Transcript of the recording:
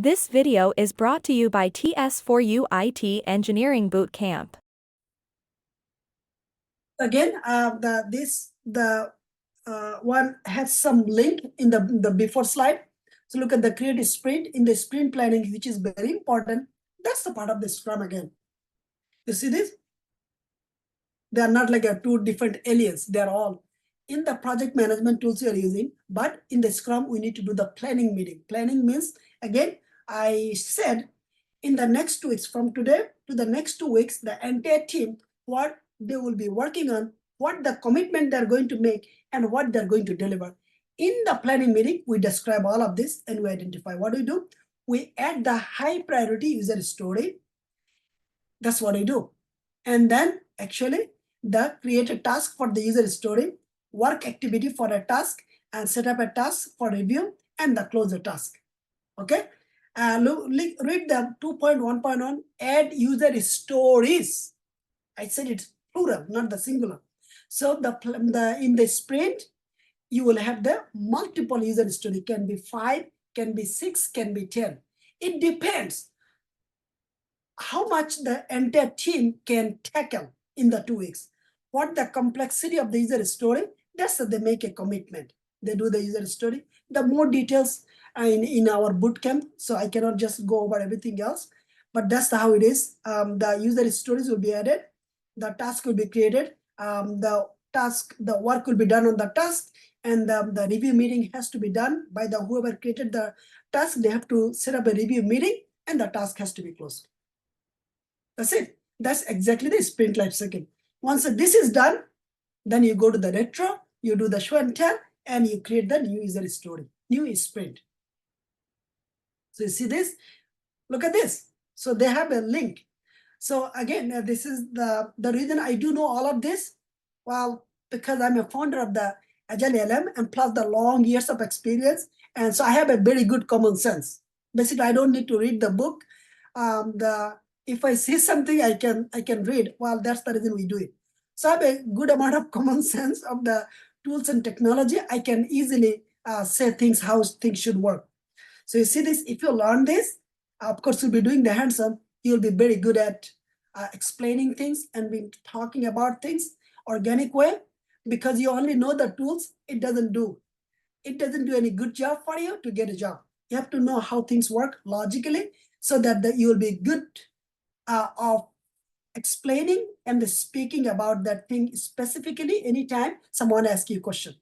This video is brought to you by TS4U IT Engineering Bootcamp. Again, the one has some link in the before slide. So look at the create sprint in the sprint planning, which is very important. That's the part of the Scrum again. You see this? They are not like two different aliens. They are all in the project management tools you are using, but in the Scrum, we need to do the planning meeting. Planning means, again, I said in the next 2 weeks, from today to the next 2 weeks, the entire team, what they will be working on, what the commitment they're going to make, and what they're going to deliver. In the planning meeting, we describe all of this and we identify. What do? We add the high priority user story. That's what we do. And then actually, create a task for the user story, work activity for a task, and set up a task for review, and the close the task. Okay? Read the 2.1.1, add user stories. I said it's plural, not the singular. So in the sprint, you will have the multiple user story. Can be 5, can be 6, can be 10. It depends how much the entire team can tackle in the 2 weeks. What the complexity of the user story, that's how they make a commitment. They do the user story. The more details in our bootcamp, so I cannot just go over everything else, but that's how it is. The user stories will be added. The task will be created. The work will be done on the task, and the review meeting has to be done by the whoever created the task. They have to set up a review meeting, and the task has to be closed. That's it. That's exactly the sprint life cycle. Once this is done, then you go to the retro, you do the show and tell, and you create the new user story, new sprint. So you see this? Look at this. So they have a link. So again, this is the reason I do know all of this. Well, because I'm a founder of the Agile LM and plus the long years of experience. And so I have a very good common sense. Basically, I don't need to read the book. If I see something I can read, well, that's the reason we do it. So I have a good amount of common sense of the tools and technology. I can easily say things, how things should work. So you see this, if you learn this, of course, you'll be doing the hands-on, you'll be very good at explaining things and be talking about things organic way, because you only know the tools. It doesn't do any good job for you to get a job. You have to know how things work logically so that you will be good of explaining and speaking about that thing specifically anytime someone asks you a question.